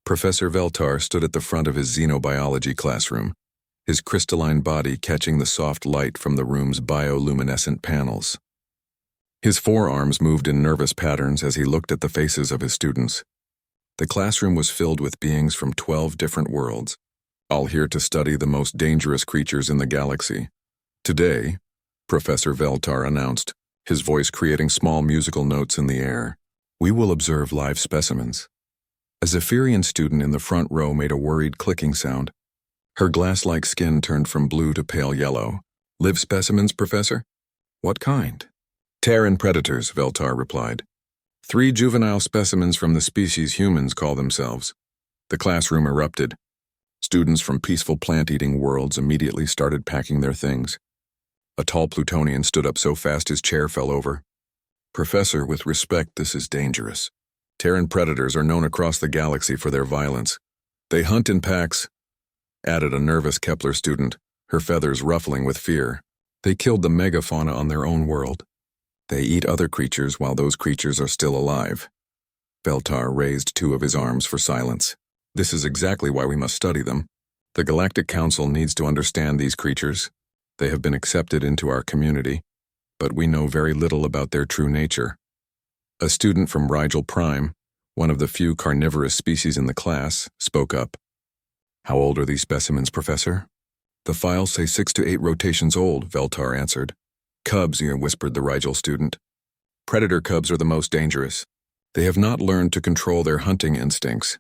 Professor Veltar stood at the front of his xenobiology classroom, his crystalline body catching the soft light from the room's bioluminescent panels. His forearms moved in nervous patterns as he looked at the faces of his students. The classroom was filled with beings from 12 different worlds, all here to study the most dangerous creatures in the galaxy. Today, Professor Veltar announced, his voice creating small musical notes in the air, we will observe live specimens. A Zephyrian student in the front row made a worried clicking sound. Her glass-like skin turned from blue to pale yellow. Live specimens, Professor? What kind? Terran predators, Veltar replied. 3 juvenile specimens from the species humans call themselves. The classroom erupted. Students from peaceful plant-eating worlds immediately started packing their things. A tall Plutonian stood up so fast his chair fell over. Professor, with respect, this is dangerous. Terran predators are known across the galaxy for their violence. They hunt in packs, added a nervous Kepler student, her feathers ruffling with fear. They killed the megafauna on their own world. They eat other creatures while those creatures are still alive. Veltar raised 2 of his arms for silence. This is exactly why we must study them. The Galactic Council needs to understand these creatures. They have been accepted into our community, but we know very little about their true nature. A student from Rigel Prime, one of the few carnivorous species in the class, spoke up. How old are these specimens, Professor? The files say 6 to 8 rotations old, Veltar answered. Cubs, whispered the Rigel student. Predator cubs are the most dangerous. They have not learned to control their hunting instincts.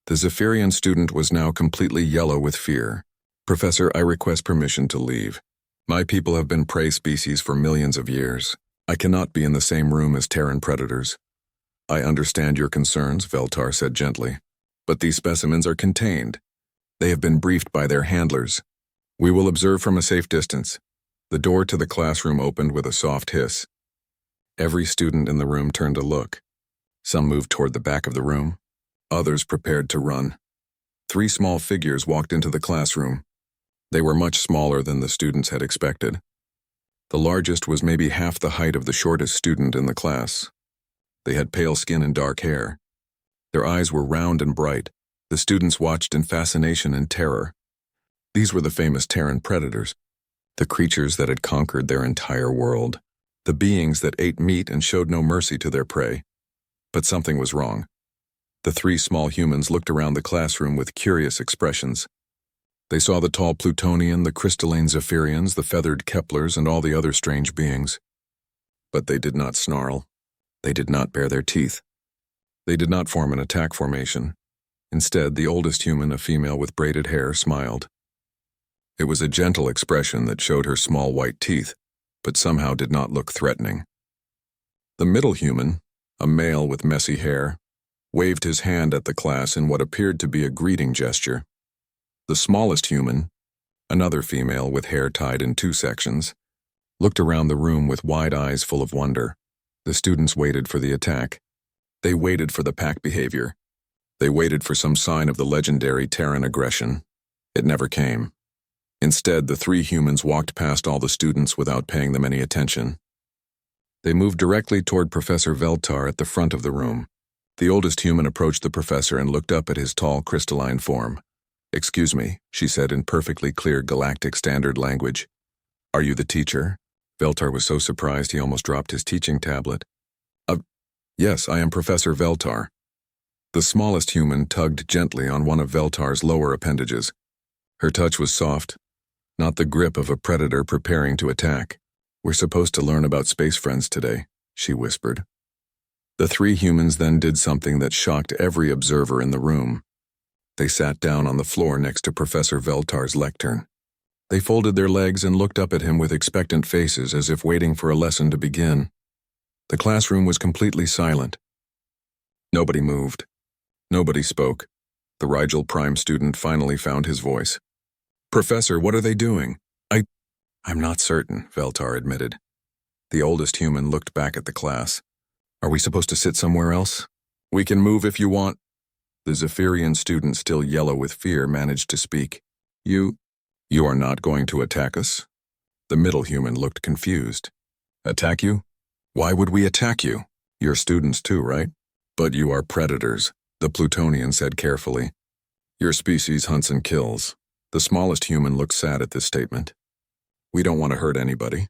The Zephyrian student was now completely yellow with fear. Professor, I request permission to leave. My people have been prey species for millions of years. I cannot be in the same room as Terran predators. I understand your concerns, Veltar said gently, but these specimens are contained. They have been briefed by their handlers. We will observe from a safe distance. The door to the classroom opened with a soft hiss. Every student in the room turned to look. Some moved toward the back of the room. Others prepared to run. 3 small figures walked into the classroom. They were much smaller than the students had expected. The largest was maybe half the height of the shortest student in the class. They had pale skin and dark hair. Their eyes were round and bright. The students watched in fascination and terror. These were the famous Terran predators, the creatures that had conquered their entire world, the beings that ate meat and showed no mercy to their prey. But something was wrong. The 3 small humans looked around the classroom with curious expressions. They saw the tall Plutonian, the crystalline Zephyrians, the feathered Keplers, and all the other strange beings. But they did not snarl. They did not bare their teeth. They did not form an attack formation. Instead, the oldest human, a female with braided hair, smiled. It was a gentle expression that showed her small white teeth, but somehow did not look threatening. The middle human, a male with messy hair, waved his hand at the class in what appeared to be a greeting gesture. The smallest human, another female with hair tied in 2 sections, looked around the room with wide eyes full of wonder. The students waited for the attack. They waited for the pack behavior. They waited for some sign of the legendary Terran aggression. It never came. Instead, the 3 humans walked past all the students without paying them any attention. They moved directly toward Professor Veltar at the front of the room. The oldest human approached the professor and looked up at his tall, crystalline form. Excuse me, she said in perfectly clear Galactic Standard language. Are you the teacher? Veltar was so surprised he almost dropped his teaching tablet. Yes, I am Professor Veltar. The smallest human tugged gently on one of Veltar's lower appendages. Her touch was soft, not the grip of a predator preparing to attack. We're supposed to learn about space friends today, she whispered. The 3 humans then did something that shocked every observer in the room. They sat down on the floor next to Professor Veltar's lectern. They folded their legs and looked up at him with expectant faces as if waiting for a lesson to begin. The classroom was completely silent. Nobody moved. Nobody spoke. The Rigel Prime student finally found his voice. Professor, what are they doing? I'm not certain, Veltar admitted. The oldest human looked back at the class. Are we supposed to sit somewhere else? We can move if you want. The Zephyrian student, still yellow with fear, managed to speak. You are not going to attack us? The middle human looked confused. Attack you? Why would we attack you? You're students too, right? But you are predators. The Plutonian said carefully. Your species hunts and kills. The smallest human looked sad at this statement. We don't want to hurt anybody.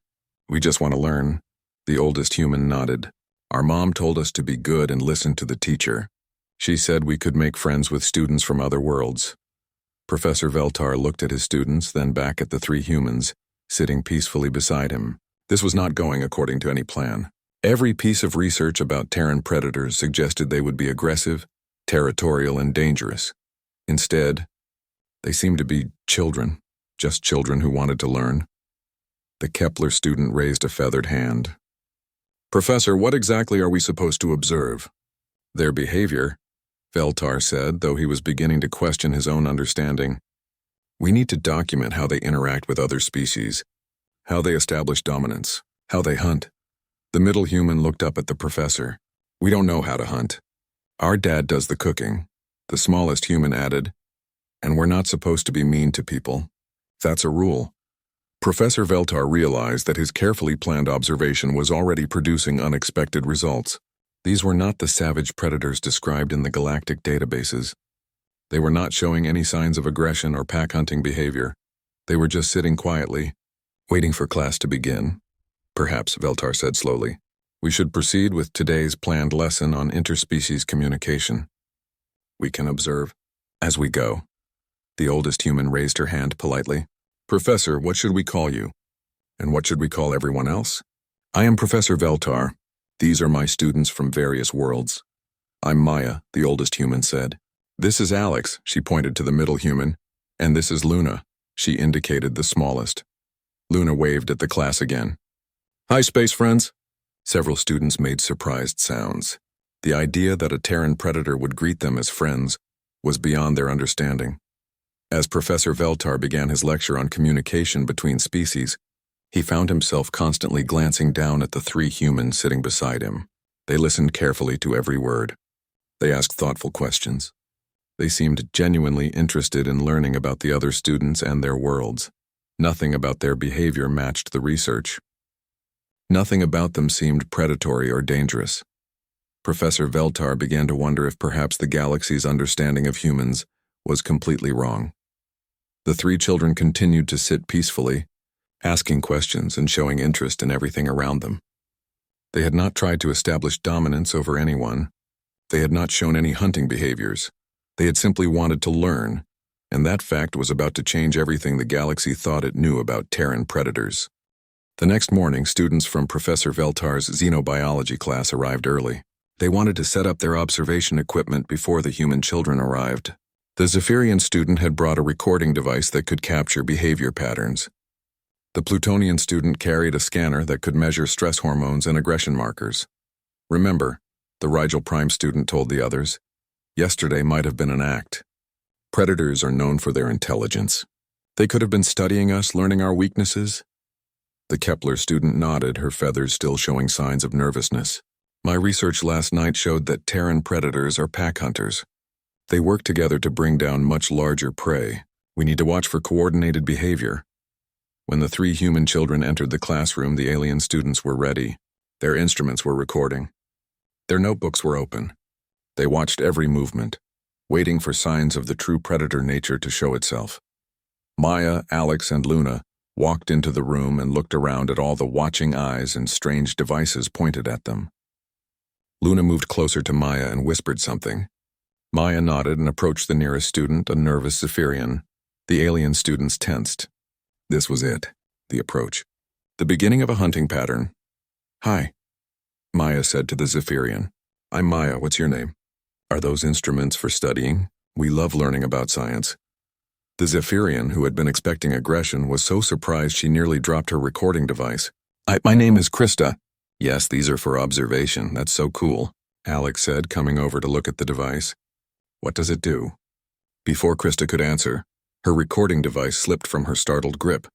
We just want to learn. The oldest human nodded. Our mom told us to be good and listen to the teacher. She said we could make friends with students from other worlds. Professor Veltar looked at his students, then back at the three humans, sitting peacefully beside him. This was not going according to any plan. Every piece of research about Terran predators suggested they would be aggressive, territorial, and dangerous. Instead, they seemed to be children, just children who wanted to learn. The Kepler student raised a feathered hand. Professor, what exactly are we supposed to observe? Their behavior, Veltar said, though he was beginning to question his own understanding. We need to document how they interact with other species, how they establish dominance, how they hunt. The middle human looked up at the professor. We don't know how to hunt. Our dad does the cooking. The smallest human added, and we're not supposed to be mean to people. That's a rule. Professor Veltar realized that his carefully planned observation was already producing unexpected results. These were not the savage predators described in the galactic databases. They were not showing any signs of aggression or pack-hunting behavior. They were just sitting quietly, waiting for class to begin. Perhaps, Veltar said slowly, we should proceed with today's planned lesson on interspecies communication. We can observe as we go. The oldest human raised her hand politely. Professor, what should we call you? And what should we call everyone else? I am Professor Veltar. These are my students from various worlds. I'm Maya, the oldest human said. This is Alex, she pointed to the middle human. And this is Luna, she indicated the smallest. Luna waved at the class again. Hi, space friends. Several students made surprised sounds. The idea that a Terran predator would greet them as friends was beyond their understanding. As Professor Veltar began his lecture on communication between species, he found himself constantly glancing down at the three humans sitting beside him. They listened carefully to every word. They asked thoughtful questions. They seemed genuinely interested in learning about the other students and their worlds. Nothing about their behavior matched the research. Nothing about them seemed predatory or dangerous. Professor Veltar began to wonder if perhaps the galaxy's understanding of humans was completely wrong. The three children continued to sit peacefully, asking questions and showing interest in everything around them. They had not tried to establish dominance over anyone. They had not shown any hunting behaviors. They had simply wanted to learn, and that fact was about to change everything the galaxy thought it knew about Terran predators. The next morning, students from Professor Veltar's xenobiology class arrived early. They wanted to set up their observation equipment before the human children arrived. The Zephyrian student had brought a recording device that could capture behavior patterns. The Plutonian student carried a scanner that could measure stress hormones and aggression markers. Remember, the Rigel Prime student told the others, yesterday might have been an act. Predators are known for their intelligence. They could have been studying us, learning our weaknesses. The Kepler student nodded, her feathers still showing signs of nervousness. My research last night showed that Terran predators are pack hunters. They work together to bring down much larger prey. We need to watch for coordinated behavior. When the three human children entered the classroom, the alien students were ready. Their instruments were recording. Their notebooks were open. They watched every movement, waiting for signs of the true predator nature to show itself. Maya, Alex, and Luna walked into the room and looked around at all the watching eyes and strange devices pointed at them. Luna moved closer to Maya and whispered something. Maya nodded and approached the nearest student, a nervous Zephyrian. The alien students tensed. This was it, the approach. The beginning of a hunting pattern. Hi, Maya said to the Zephyrian. I'm Maya, what's your name? Are those instruments for studying? We love learning about science. The Zephyrian, who had been expecting aggression, was so surprised she nearly dropped her recording device. My name is Krista. Yes, these are for observation. That's so cool, Alex said, coming over to look at the device. What does it do? Before Krista could answer, her recording device slipped from her startled grip.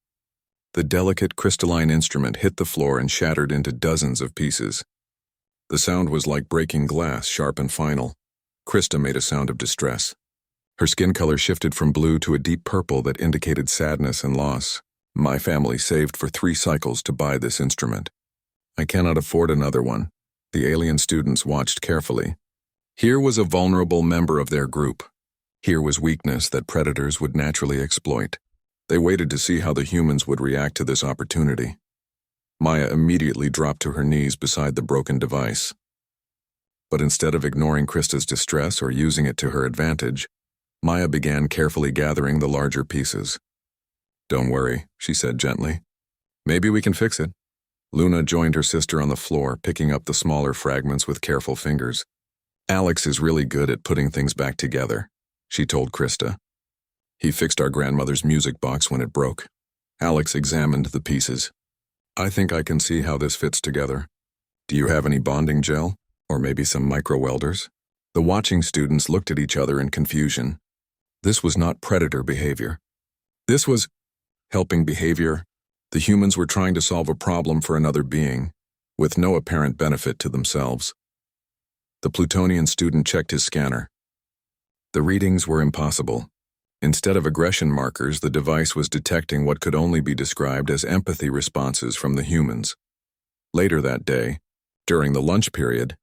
The delicate crystalline instrument hit the floor and shattered into dozens of pieces. The sound was like breaking glass, sharp and final. Krista made a sound of distress. Her skin color shifted from blue to a deep purple that indicated sadness and loss. My family saved for 3 cycles to buy this instrument. I cannot afford another one. The alien students watched carefully. Here was a vulnerable member of their group. Here was weakness that predators would naturally exploit. They waited to see how the humans would react to this opportunity. Maya immediately dropped to her knees beside the broken device. But instead of ignoring Krista's distress or using it to her advantage, Maya began carefully gathering the larger pieces. "Don't worry," she said gently. "Maybe we can fix it." Luna joined her sister on the floor, picking up the smaller fragments with careful fingers. "Alex is really good at putting things back together," she told Krista. "He fixed our grandmother's music box when it broke." Alex examined the pieces. "I think I can see how this fits together. Do you have any bonding gel? Or maybe some micro-welders?" The watching students looked at each other in confusion. This was not predator behavior. This was helping behavior. The humans were trying to solve a problem for another being, with no apparent benefit to themselves. The Plutonian student checked his scanner. The readings were impossible. Instead of aggression markers, the device was detecting what could only be described as empathy responses from the humans. Later that day, during the lunch period,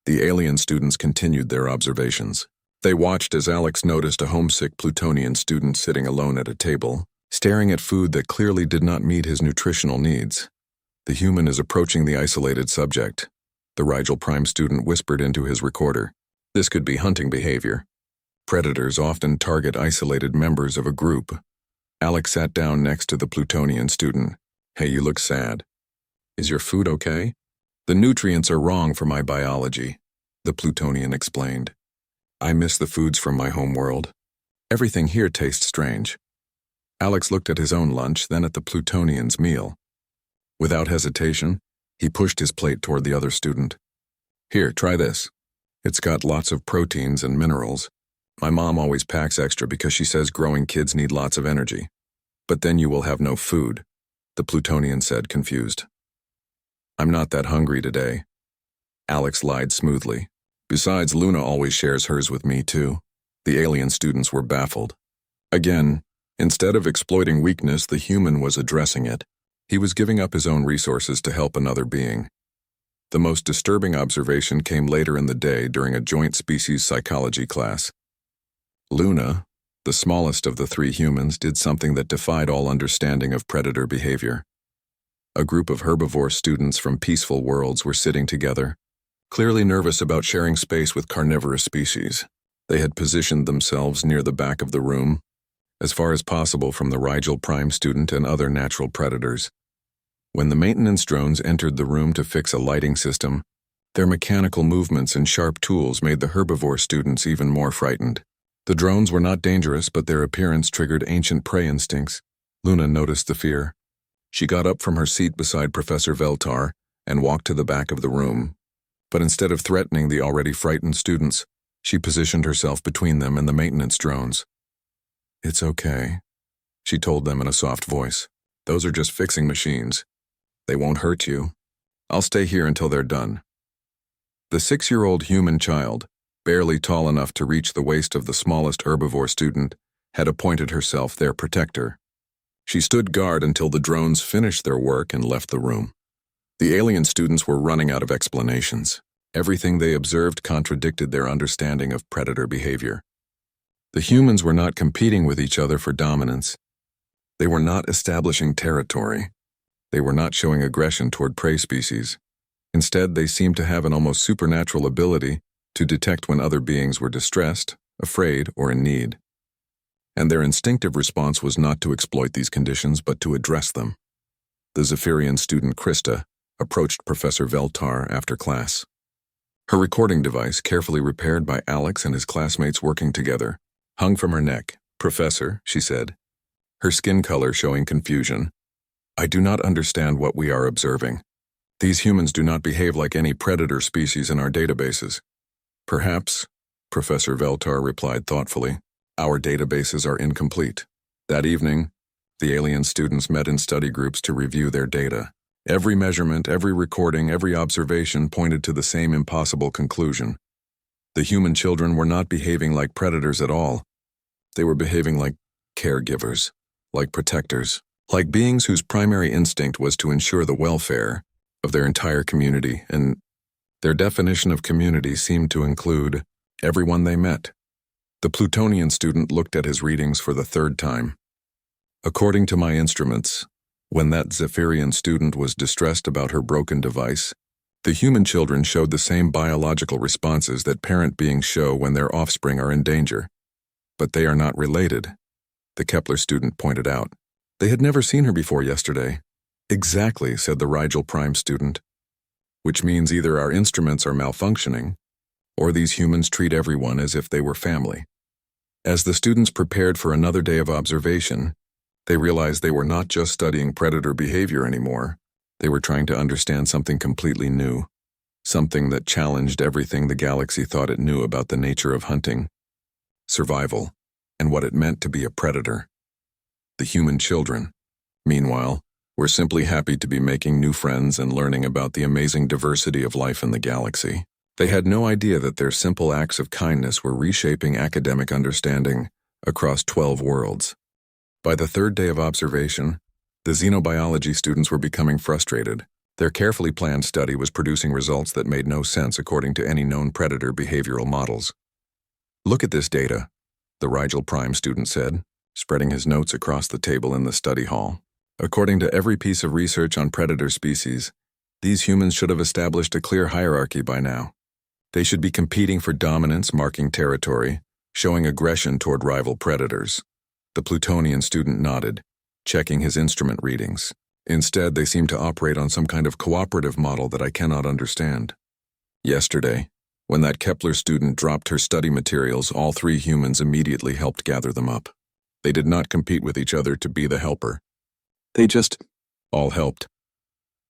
the alien students continued their observations. They watched as Alex noticed a homesick Plutonian student sitting alone at a table, staring at food that clearly did not meet his nutritional needs. "The human is approaching the isolated subject," the Rigel Prime student whispered into his recorder. "This could be hunting behavior. Predators often target isolated members of a group." Alex sat down next to the Plutonian student. "Hey, you look sad. Is your food okay?" "The nutrients are wrong for my biology," the Plutonian explained. "I miss the foods from my home world. Everything here tastes strange." Alex looked at his own lunch, then at the Plutonian's meal. Without hesitation, he pushed his plate toward the other student. "Here, try this. It's got lots of proteins and minerals. My mom always packs extra because she says growing kids need lots of energy. But then you will have no food," the Plutonian said, confused. "I'm not that hungry today." Alex lied smoothly. "Besides, Luna always shares hers with me too." The alien students were baffled. Again, instead of exploiting weakness, the human was addressing it. He was giving up his own resources to help another being. The most disturbing observation came later in the day during a joint species psychology class. Luna, the smallest of the three humans, did something that defied all understanding of predator behavior. A group of herbivore students from peaceful worlds were sitting together, clearly nervous about sharing space with carnivorous species. They had positioned themselves near the back of the room, as far as possible from the Rigel Prime student and other natural predators. When the maintenance drones entered the room to fix a lighting system, their mechanical movements and sharp tools made the herbivore students even more frightened. The drones were not dangerous, but their appearance triggered ancient prey instincts. Luna noticed the fear. She got up from her seat beside Professor Veltar and walked to the back of the room. But instead of threatening the already frightened students, she positioned herself between them and the maintenance drones. "It's okay," she told them in a soft voice. "Those are just fixing machines. They won't hurt you. I'll stay here until they're done." The 6-year-old human child, barely tall enough to reach the waist of the smallest herbivore student, had appointed herself their protector. She stood guard until the drones finished their work and left the room. The alien students were running out of explanations. Everything they observed contradicted their understanding of predator behavior. The humans were not competing with each other for dominance. They were not establishing territory. They were not showing aggression toward prey species. Instead, they seemed to have an almost supernatural ability to detect when other beings were distressed, afraid, or in need. And their instinctive response was not to exploit these conditions, but to address them. The Zephyrian student Krista approached Professor Veltar after class. Her recording device, carefully repaired by Alex and his classmates working together, hung from her neck. "Professor," she said, her skin color showing confusion, "I do not understand what we are observing. These humans do not behave like any predator species in our databases." "Perhaps," Professor Veltar replied thoughtfully, "our databases are incomplete." That evening, the alien students met in study groups to review their data. Every measurement, every recording, every observation pointed to the same impossible conclusion. The human children were not behaving like predators at all. They were behaving like caregivers, like protectors, like beings whose primary instinct was to ensure the welfare of their entire community, and their definition of community seemed to include Everyone they met. The Plutonian student looked at his readings for the third time. According to my instruments, when that Zephyrian student was distressed about her broken device, the human children showed the same biological responses that parent beings show when their offspring are in danger. But they are not related, the Kepler student pointed out. They had never seen her before yesterday. Exactly, said the Rigel Prime student. Which means either our instruments are malfunctioning, or these humans treat everyone as if they were family. As the students prepared for another day of observation, they realized they were not just studying predator behavior anymore. They were trying to understand something completely new, something that challenged everything the galaxy thought it knew about the nature of hunting, survival, and what it meant to be a predator. The human children, meanwhile, were simply happy to be making new friends and learning about the amazing diversity of life in the galaxy. They had no idea that their simple acts of kindness were reshaping academic understanding across 12 worlds. By the third day of observation, the xenobiology students were becoming frustrated. Their carefully planned study was producing results that made no sense according to any known predator behavioral models. Look at this data, the Rigel Prime student said, spreading his notes across the table in the study hall. According to every piece of research on predator species, these humans should have established a clear hierarchy by now. They should be competing for dominance, marking territory, showing aggression toward rival predators. The Plutonian student nodded, checking his instrument readings. Instead, they seem to operate on some kind of cooperative model that I cannot understand. Yesterday, when that Kepler student dropped her study materials, all three humans immediately helped gather them up. They did not compete with each other to be the helper. They just all helped.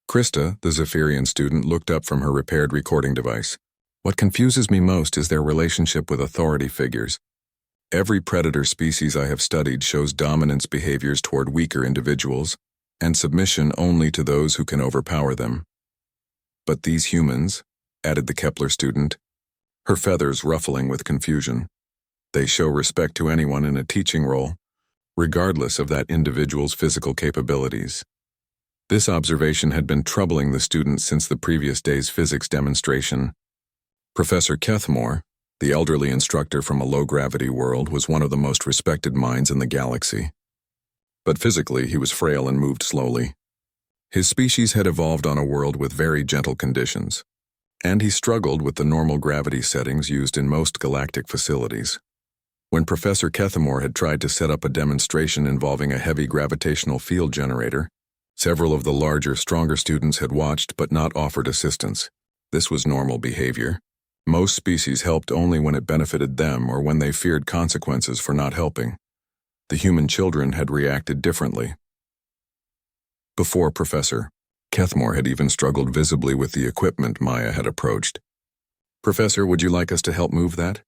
Krista, the Zephyrian student, looked up from her repaired recording device. What confuses me most is their relationship with authority figures. Every predator species I have studied shows dominance behaviors toward weaker individuals, and submission only to those who can overpower them. But these humans, added the Kepler student, her feathers ruffling with confusion, they show respect to anyone in a teaching role, regardless of that individual's physical capabilities. This observation had been troubling the students since the previous day's physics demonstration. Professor Kethmore, the elderly instructor from a low-gravity world, was one of the most respected minds in the galaxy. But physically, he was frail and moved slowly. His species had evolved on a world with very gentle conditions, and he struggled with the normal gravity settings used in most galactic facilities. When Professor Kethmore had tried to set up a demonstration involving a heavy gravitational field generator, several of the larger, stronger students had watched but not offered assistance. This was normal behavior. Most species helped only when it benefited them or when they feared consequences for not helping. The human children had reacted differently. Before Professor Kethmore had even struggled visibly with the equipment Maya had approached. "Professor, would you like us to help move that?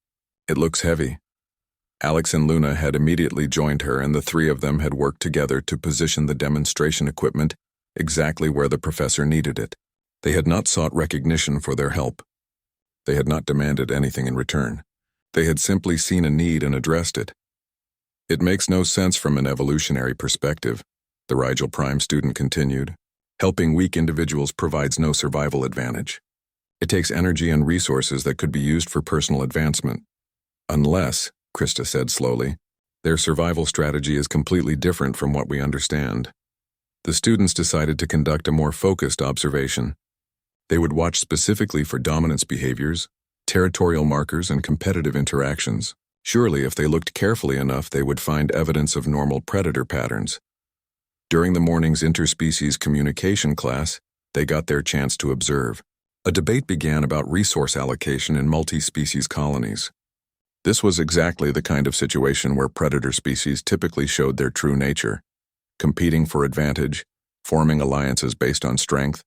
It looks heavy." Alex and Luna had immediately joined her, and the three of them had worked together to position the demonstration equipment exactly where the professor needed it. They had not sought recognition for their help. They had not demanded anything in return. They had simply seen a need and addressed it. It makes no sense from an evolutionary perspective, the Rigel Prime student continued. Helping weak individuals provides no survival advantage. It takes energy and resources that could be used for personal advancement. Unless, Krista said slowly, their survival strategy is completely different from what we understand. The students decided to conduct a more focused observation. They would watch specifically for dominance behaviors, territorial markers, and competitive interactions. Surely, if they looked carefully enough, they would find evidence of normal predator patterns. During the morning's interspecies communication class, they got their chance to observe. A debate began about resource allocation in multi-species colonies. This was exactly the kind of situation where predator species typically showed their true nature, competing for advantage, forming alliances based on strength,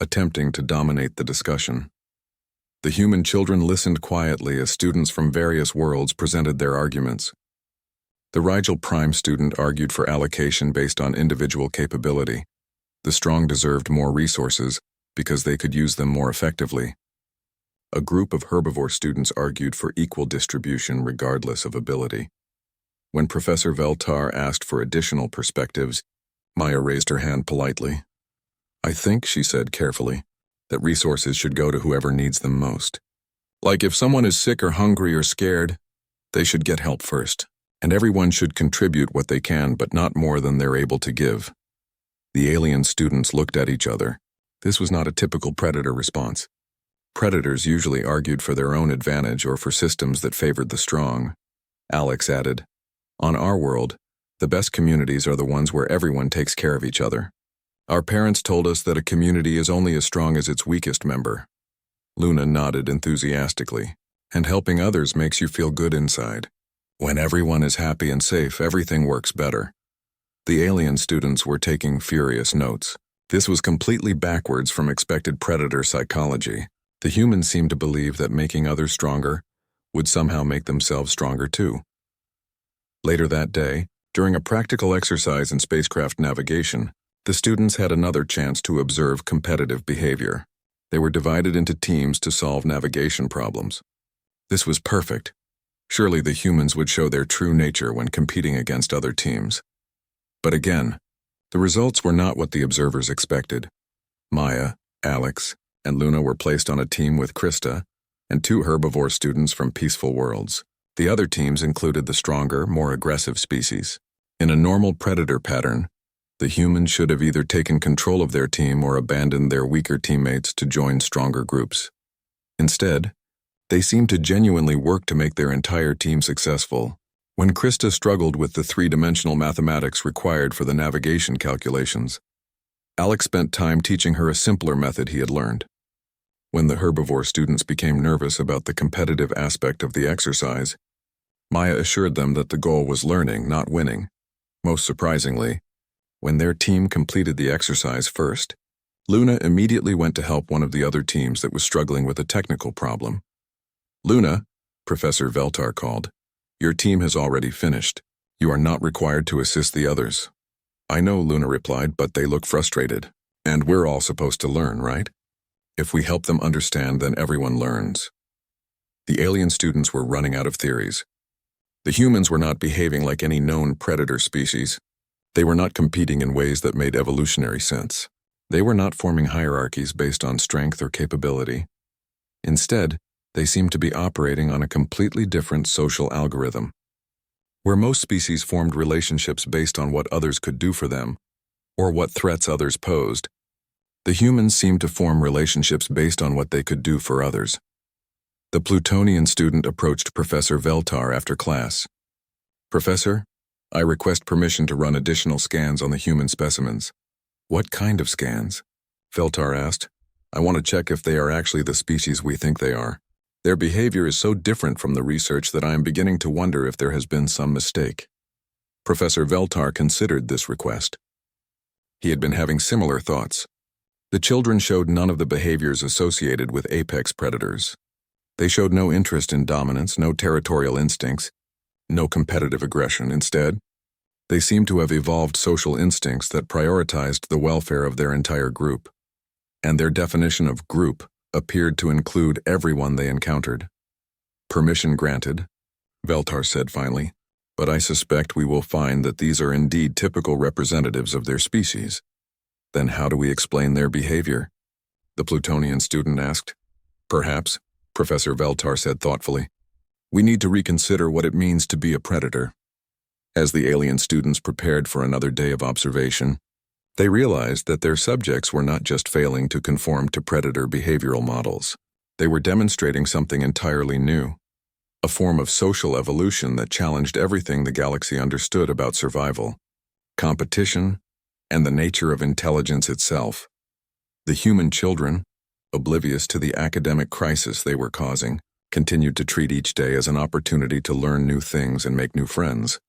attempting to dominate the discussion. The human children listened quietly as students from various worlds presented their arguments. The Rigel Prime student argued for allocation based on individual capability. The strong deserved more resources because they could use them more effectively. A group of herbivore students argued for equal distribution regardless of ability. When Professor Veltar asked for additional perspectives, Maya raised her hand politely. "I think," she said carefully, "that resources should go to whoever needs them most. Like if someone is sick or hungry or scared, they should get help first. And everyone should contribute what they can, but not more than they're able to give. The alien students looked at each other. This was not a typical predator response. Predators usually argued for their own advantage or for systems that favored the strong. Alex added, "On our world, the best communities are the ones where everyone takes care of each other. Our parents told us that a community is only as strong as its weakest member." Luna nodded enthusiastically. "And helping others makes you feel good inside. When everyone is happy and safe, everything works better." The alien students were taking furious notes. This was completely backwards from expected predator psychology. The humans seemed to believe that making others stronger would somehow make themselves stronger too. Later that day, during a practical exercise in spacecraft navigation, the students had another chance to observe competitive behavior. They were divided into teams to solve navigation problems. This was perfect. Surely the humans would show their true nature when competing against other teams. But again, the results were not what the observers expected. Maya, Alex, and Luna were placed on a team with Krista and 2 herbivore students from peaceful worlds. The other teams included the stronger, more aggressive species. In a normal predator pattern, the humans should have either taken control of their team or abandoned their weaker teammates to join stronger groups. Instead, they seemed to genuinely work to make their entire team successful. When Krista struggled with the 3-dimensional mathematics required for the navigation calculations, Alex spent time teaching her a simpler method he had learned. When the herbivore students became nervous about the competitive aspect of the exercise, Maya assured them that the goal was learning, not winning. Most surprisingly, when their team completed the exercise first, Luna immediately went to help one of the other teams that was struggling with a technical problem. "Luna," Professor Veltar called, "your team has already finished. You are not required to assist the others." "I know," Luna replied, "but they look frustrated. And we're all supposed to learn, right? If we help them understand, then everyone learns." The alien students were running out of theories. The humans were not behaving like any known predator species. They were not competing in ways that made evolutionary sense. They were not forming hierarchies based on strength or capability. Instead, they seemed to be operating on a completely different social algorithm. Where most species formed relationships based on what others could do for them, or what threats others posed, the humans seemed to form relationships based on what they could do for others. The Plutonian student approached Professor Veltar after class. "Professor, I request permission to run additional scans on the human specimens." "What kind of scans?" Veltar asked. "I want to check if they are actually the species we think they are. Their behavior is so different from the research that I am beginning to wonder if there has been some mistake." Professor Veltar considered this request. He had been having similar thoughts. The children showed none of the behaviors associated with apex predators. They showed no interest in dominance, no territorial instincts, no competitive aggression. Instead, they seemed to have evolved social instincts that prioritized the welfare of their entire group. And their definition of group appeared to include everyone they encountered. "Permission granted," Veltar said finally, "but I suspect we will find that these are indeed typical representatives of their species." "Then how do we explain their behavior?" the Plutonian student asked. "Perhaps," Professor Veltar said thoughtfully, "we need to reconsider what it means to be a predator." As the alien students prepared for another day of observation, they realized that their subjects were not just failing to conform to predator behavioral models. They were demonstrating something entirely new, a form of social evolution that challenged everything the galaxy understood about survival, competition, and the nature of intelligence itself. The human children, oblivious to the academic crisis they were causing, continued to treat each day as an opportunity to learn new things and make new friends.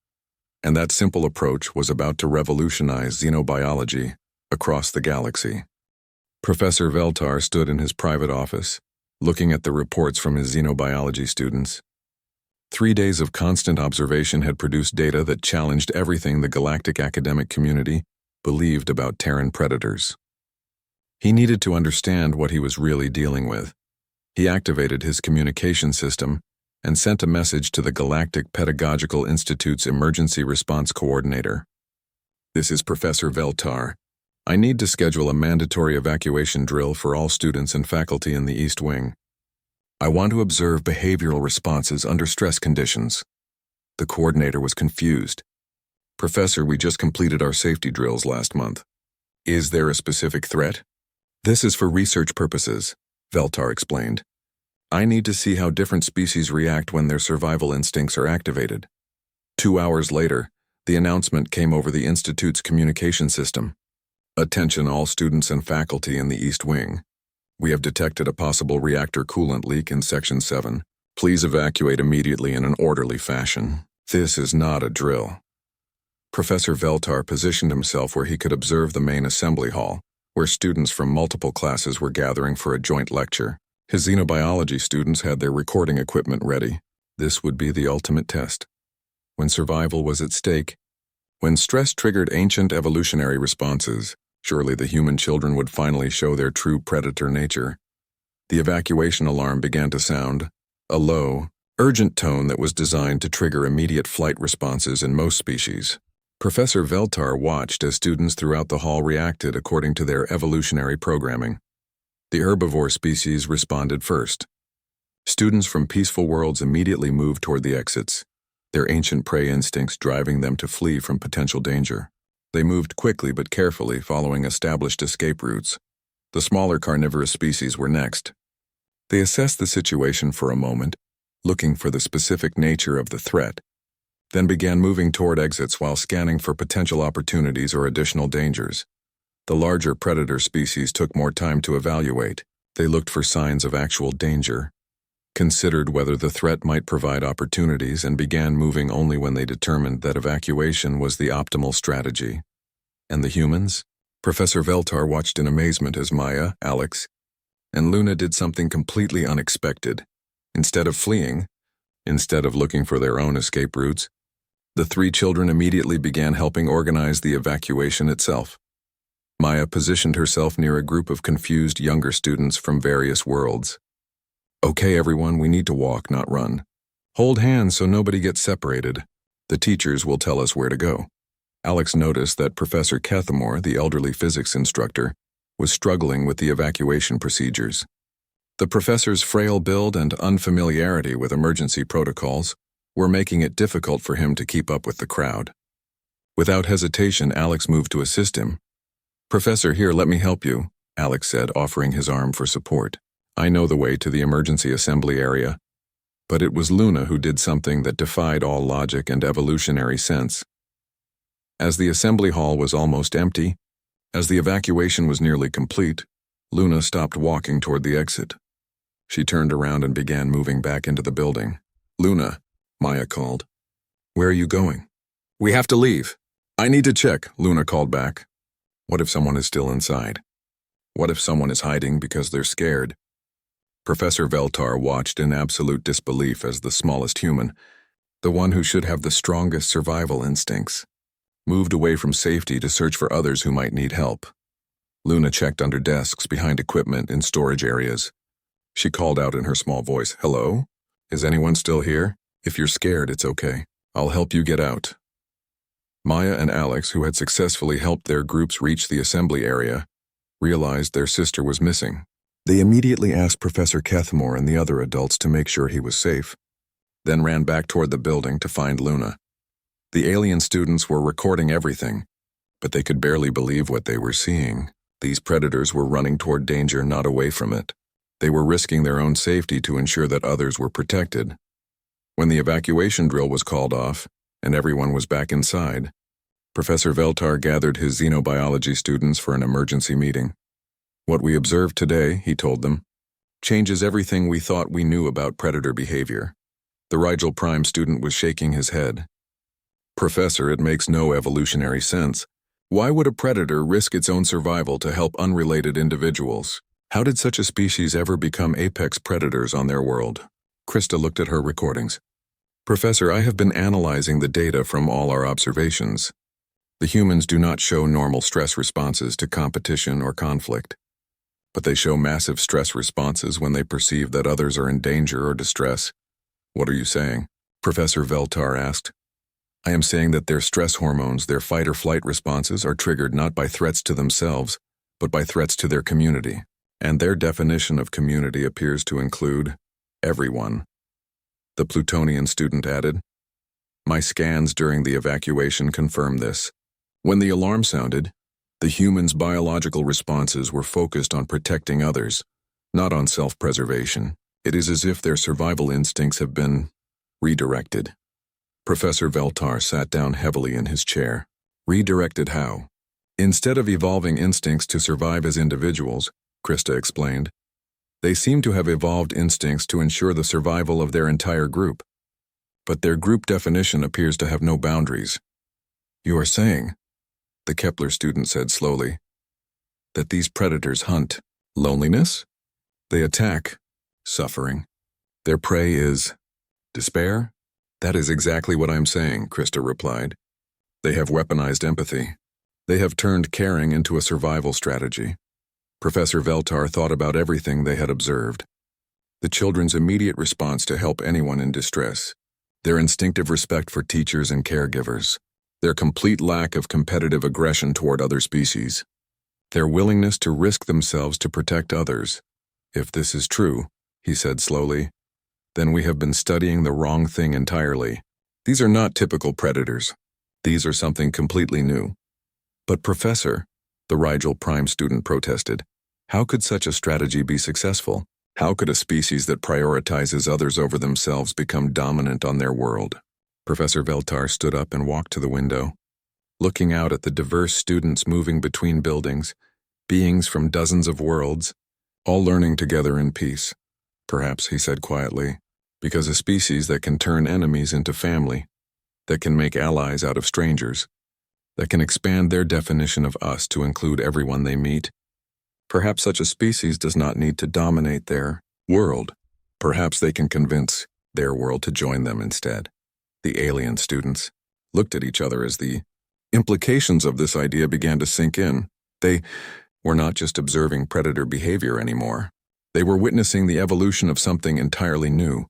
And that simple approach was about to revolutionize xenobiology across the galaxy. Professor Veltar stood in his private office, looking at the reports from his xenobiology students. 3 days of constant observation had produced data that challenged everything the galactic academic community believed about Terran predators. He needed to understand what he was really dealing with. He activated his communication system and sent a message to the Galactic Pedagogical Institute's Emergency Response Coordinator. "This is Professor Veltar. I need to schedule a mandatory evacuation drill for all students and faculty in the East Wing." I want to observe behavioral responses under stress conditions. The coordinator was confused. Professor, we just completed our safety drills last month. Is there a specific threat? This is for research purposes, Veltar explained. I need to see how different species react when their survival instincts are activated. 2 hours later, the announcement came over the Institute's communication system. Attention all students and faculty in the East Wing. We have detected a possible reactor coolant leak in Section 7. Please evacuate immediately in an orderly fashion. This is not a drill. Professor Veltar positioned himself where he could observe the main assembly hall, where students from multiple classes were gathering for a joint lecture. His xenobiology students had their recording equipment ready. This would be the ultimate test. When survival was at stake, when stress triggered ancient evolutionary responses, surely the human children would finally show their true predator nature. The evacuation alarm began to sound, a low, urgent tone that was designed to trigger immediate flight responses in most species. Professor Veltar watched as students throughout the hall reacted according to their evolutionary programming. The herbivore species responded first. Students from peaceful worlds immediately moved toward the exits, their ancient prey instincts driving them to flee from potential danger. They moved quickly but carefully, following established escape routes. The smaller carnivorous species were next. They assessed the situation for a moment, looking for the specific nature of the threat, then began moving toward exits while scanning for potential opportunities or additional dangers. The larger predator species took more time to evaluate. They looked for signs of actual danger, considered whether the threat might provide opportunities, and began moving only when they determined that evacuation was the optimal strategy. And the humans? Professor Veltar watched in amazement as Maya, Alex, and Luna did something completely unexpected. Instead of fleeing, instead of looking for their own escape routes, the 3 children immediately began helping organize the evacuation itself. Maya positioned herself near a group of confused younger students from various worlds. Okay, everyone, we need to walk, not run. Hold hands so nobody gets separated. The teachers will tell us where to go. Alex noticed that Professor Kethamore, the elderly physics instructor, was struggling with the evacuation procedures. The professor's frail build and unfamiliarity with emergency protocols were making it difficult for him to keep up with the crowd. Without hesitation, Alex moved to assist him. Professor, here, let me help you, Alex said, offering his arm for support. I know the way to the emergency assembly area. But it was Luna who did something that defied all logic and evolutionary sense. As the assembly hall was almost empty, as the evacuation was nearly complete, Luna stopped walking toward the exit. She turned around and began moving back into the building. Luna, Maya called. Where are you going? We have to leave. I need to check, Luna called back. What if someone is still inside? What if someone is hiding because they're scared? Professor Veltar watched in absolute disbelief as the smallest human, the one who should have the strongest survival instincts, moved away from safety to search for others who might need help. Luna checked under desks, behind equipment, in storage areas. She called out in her small voice, Hello? Is anyone still here? If you're scared, it's okay. I'll help you get out. Maya and Alex, who had successfully helped their groups reach the assembly area, realized their sister was missing. They immediately asked Professor Kethamore and the other adults to make sure he was safe, then ran back toward the building to find Luna. The alien students were recording everything, but they could barely believe what they were seeing. These predators were running toward danger, not away from it. They were risking their own safety to ensure that others were protected. When the evacuation drill was called off, and everyone was back inside, Professor Veltar gathered his xenobiology students for an emergency meeting. What we observed today, he told them, changes everything we thought we knew about predator behavior. The Rigel Prime student was shaking his head. Professor, it makes no evolutionary sense. Why would a predator risk its own survival to help unrelated individuals? How did such a species ever become apex predators on their world? Krista looked at her recordings. Professor, I have been analyzing the data from all our observations. The humans do not show normal stress responses to competition or conflict, but they show massive stress responses when they perceive that others are in danger or distress. What are you saying? Professor Veltar asked. I am saying that their stress hormones, their fight-or-flight responses, are triggered not by threats to themselves, but by threats to their community. And their definition of community appears to include Everyone, the Plutonian student added. My scans during the evacuation confirmed this. When the alarm sounded, the humans' biological responses were focused on protecting others, not on self-preservation. It is as if their survival instincts have been redirected. Professor Veltar sat down heavily in his chair. Redirected how? Instead of evolving instincts to survive as individuals, Krista explained, they seem to have evolved instincts to ensure the survival of their entire group. But their group definition appears to have no boundaries. You are saying, the Kepler student said slowly, that these predators hunt loneliness? They attack suffering. Their prey is despair? That is exactly what I'm saying, Krista replied. They have weaponized empathy. They have turned caring into a survival strategy. Professor Veltar thought about everything they had observed. The children's immediate response to help anyone in distress, their instinctive respect for teachers and caregivers, their complete lack of competitive aggression toward other species, their willingness to risk themselves to protect others. If this is true, he said slowly, then we have been studying the wrong thing entirely. These are not typical predators. These are something completely new. But Professor, the Rigel Prime student protested, how could such a strategy be successful? How could a species that prioritizes others over themselves become dominant on their world? Professor Veltar stood up and walked to the window, looking out at the diverse students moving between buildings, beings from dozens of worlds, all learning together in peace. Perhaps, he said quietly, because a species that can turn enemies into family, that can make allies out of strangers, that can expand their definition of us to include everyone they meet. Perhaps such a species does not need to dominate their world. Perhaps they can convince their world to join them instead. The alien students looked at each other as the implications of this idea began to sink in. They were not just observing predator behavior anymore. They were witnessing the evolution of something entirely new,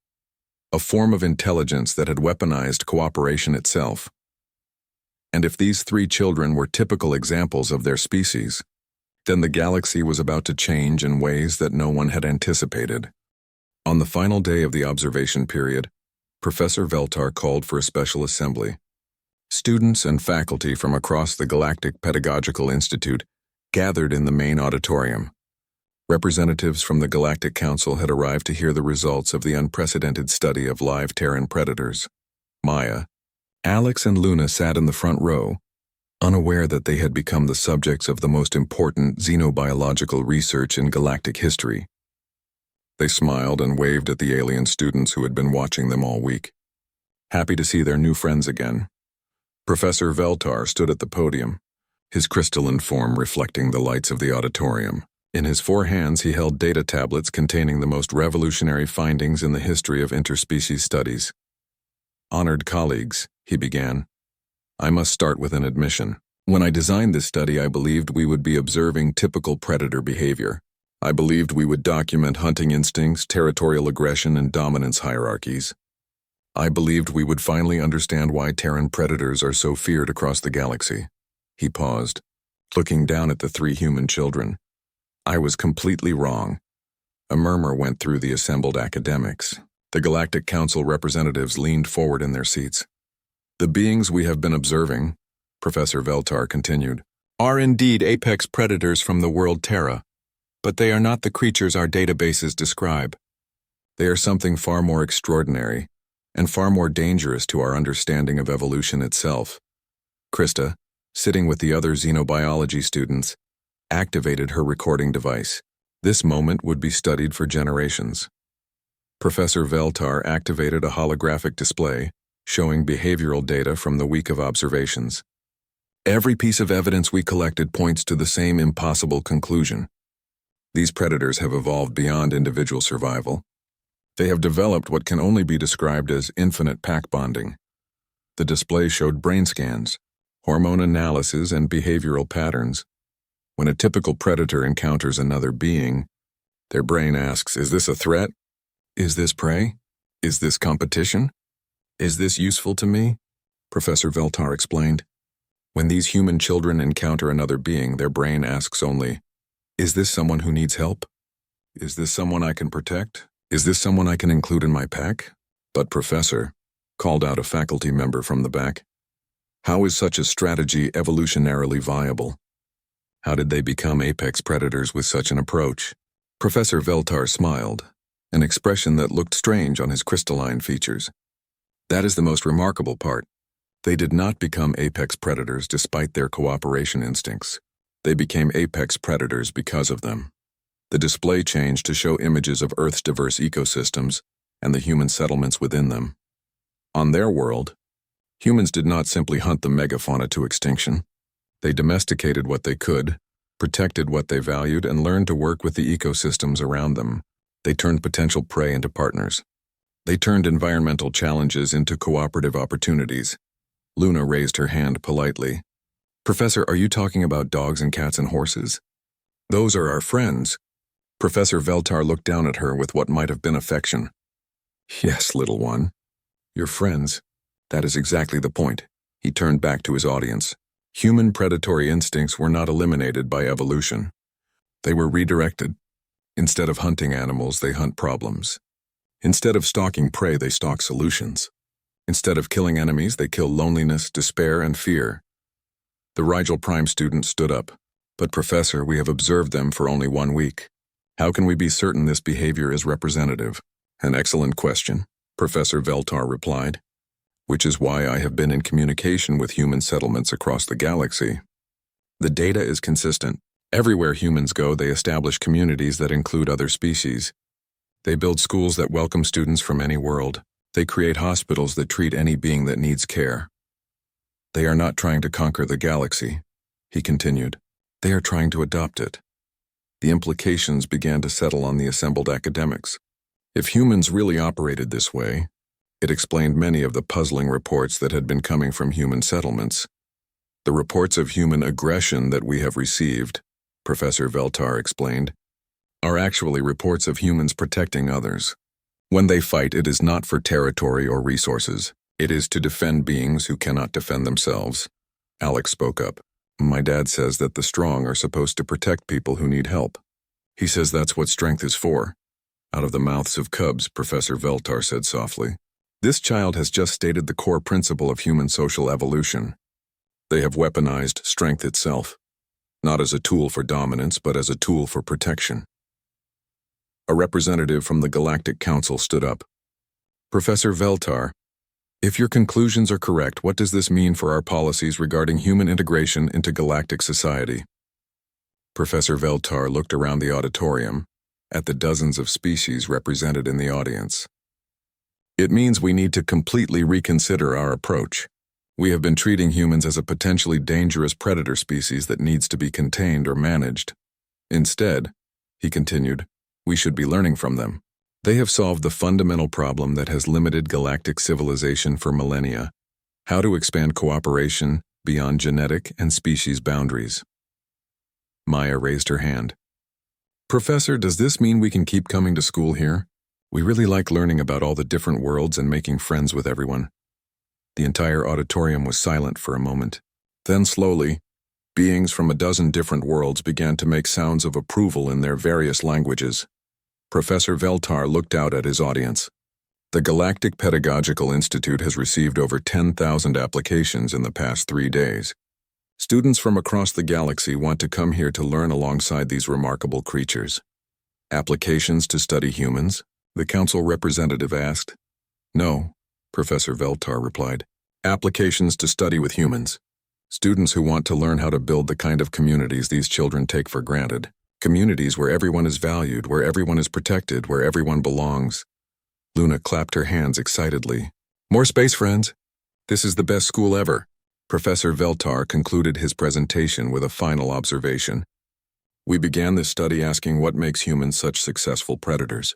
a form of intelligence that had weaponized cooperation itself. And if these three children were typical examples of their species, then the galaxy was about to change in ways that no one had anticipated. On the final day of the observation period, Professor Veltar called for a special assembly. Students and faculty from across the Galactic Pedagogical Institute gathered in the main auditorium. Representatives from the Galactic Council had arrived to hear the results of the unprecedented study of live Terran predators. Maya, Alex, and Luna sat in the front row, unaware that they had become the subjects of the most important xenobiological research in galactic history. They smiled and waved at the alien students who had been watching them all week, happy to see their new friends again. Professor Veltar stood at the podium, his crystalline form reflecting the lights of the auditorium. In his 4 hands he held data tablets containing the most revolutionary findings in the history of interspecies studies. Honored colleagues, he began, I must start with an admission. When I designed this study, I believed we would be observing typical predator behavior. I believed we would document hunting instincts, territorial aggression, and dominance hierarchies. I believed we would finally understand why Terran predators are so feared across the galaxy. He paused, looking down at the 3 human children. I was completely wrong. A murmur went through the assembled academics. The Galactic Council representatives leaned forward in their seats. The beings we have been observing, Professor Veltar continued, are indeed apex predators from the world Terra, but they are not the creatures our databases describe. They are something far more extraordinary and far more dangerous to our understanding of evolution itself. Krista, sitting with the other xenobiology students, activated her recording device. This moment would be studied for generations. Professor Veltar activated a holographic display showing behavioral data from the week of observations. Every piece of evidence we collected points to the same impossible conclusion. These predators have evolved beyond individual survival. They have developed what can only be described as infinite pack bonding. The display showed brain scans, hormone analysis, and behavioral patterns. When a typical predator encounters another being, their brain asks, is this a threat? Is this prey? Is this competition? Is this useful to me? Professor Veltar explained. When these human children encounter another being, their brain asks only, is this someone who needs help? Is this someone I can protect? Is this someone I can include in my pack? But Professor, called out a faculty member from the back, how is such a strategy evolutionarily viable? How did they become apex predators with such an approach? Professor Veltar smiled, an expression that looked strange on his crystalline features. That is the most remarkable part. They did not become apex predators despite their cooperation instincts. They became apex predators because of them. The display changed to show images of Earth's diverse ecosystems and the human settlements within them. On their world, humans did not simply hunt the megafauna to extinction. They domesticated what they could, protected what they valued, and learned to work with the ecosystems around them. They turned potential prey into partners. They turned environmental challenges into cooperative opportunities. Luna raised her hand politely. Professor, are you talking about dogs and cats and horses? Those are our friends. Professor Veltar looked down at her with what might have been affection. Yes, little one. Your friends. That is exactly the point. He turned back to his audience. Human predatory instincts were not eliminated by evolution. They were redirected. Instead of hunting animals, they hunt problems. Instead of stalking prey, they stalk solutions. Instead of killing enemies, they kill loneliness, despair, and fear. The Rigel Prime student stood up. But Professor, we have observed them for only 1 week. How can we be certain this behavior is representative? An excellent question, Professor Veltar replied. Which is why I have been in communication with human settlements across the galaxy. The data is consistent. Everywhere humans go, they establish communities that include other species. They build schools that welcome students from any world. They create hospitals that treat any being that needs care. They are not trying to conquer the galaxy, he continued. They are trying to adopt it. The implications began to settle on the assembled academics. If humans really operated this way, it explained many of the puzzling reports that had been coming from human settlements. The reports of human aggression that we have received, Professor Veltar explained, are actually reports of humans protecting others. When they fight, it is not for territory or resources. It is to defend beings who cannot defend themselves. Alex spoke up. My dad says that the strong are supposed to protect people who need help. He says that's what strength is for. Out of the mouths of cubs, Professor Veltar said softly. This child has just stated the core principle of human social evolution. They have weaponized strength itself, not as a tool for dominance, but as a tool for protection. A representative from the Galactic Council stood up. Professor Veltar, if your conclusions are correct, what does this mean for our policies regarding human integration into galactic society? Professor Veltar looked around the auditorium, at the dozens of species represented in the audience. It means we need to completely reconsider our approach. We have been treating humans as a potentially dangerous predator species that needs to be contained or managed. Instead, he continued, we should be learning from them. They have solved the fundamental problem that has limited galactic civilization for millennia: how to expand cooperation beyond genetic and species boundaries. Maya raised her hand. Professor, does this mean we can keep coming to school here? We really like learning about all the different worlds and making friends with everyone. The entire auditorium was silent for a moment. Then slowly, beings from a dozen different worlds began to make sounds of approval in their various languages. Professor Veltar looked out at his audience. The Galactic Pedagogical Institute has received over 10,000 applications in the past 3 days. Students from across the galaxy want to come here to learn alongside these remarkable creatures. Applications to study humans? The council representative asked. No, Professor Veltar replied. Applications to study with humans. Students who want to learn how to build the kind of communities these children take for granted. Communities where everyone is valued, where everyone is protected, where everyone belongs. Luna clapped her hands excitedly. More space, friends. This is the best school ever. Professor Veltar concluded his presentation with a final observation. We began this study asking what makes humans such successful predators.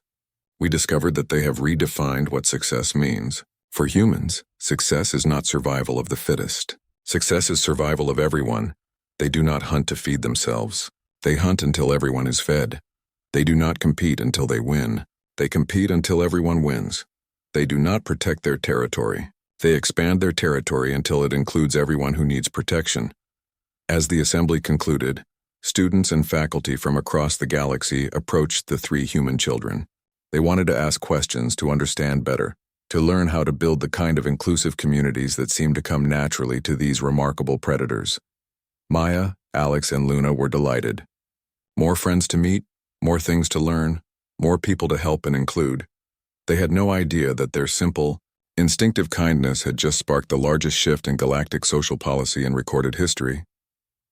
We discovered that they have redefined what success means. For humans, success is not survival of the fittest. Success is survival of everyone. They do not hunt to feed themselves. They hunt until everyone is fed. They do not compete until they win. They compete until everyone wins. They do not protect their territory. They expand their territory until it includes everyone who needs protection. As the assembly concluded, students and faculty from across the galaxy approached the 3 human children. They wanted to ask questions to understand better, to learn how to build the kind of inclusive communities that seemed to come naturally to these remarkable predators. Maya, Alex, and Luna were delighted. More friends to meet, more things to learn, more people to help and include. They had no idea that their simple, instinctive kindness had just sparked the largest shift in galactic social policy in recorded history.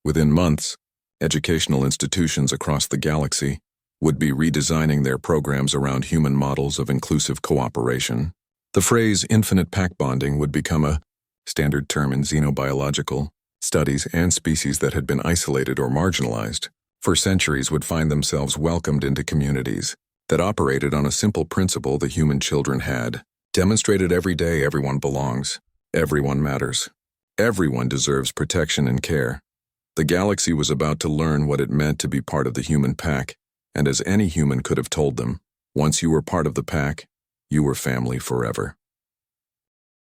Within months, educational institutions across the galaxy would be redesigning their programs around human models of inclusive cooperation. The phrase infinite pack bonding would become a standard term in xenobiological studies, and species that had been isolated or marginalized for centuries would find themselves welcomed into communities that operated on a simple principle the human children had demonstrated every day: everyone belongs, everyone matters, everyone deserves protection and care. The galaxy was about to learn what it meant to be part of the human pack, and as any human could have told them, once you were part of the pack, you were family forever.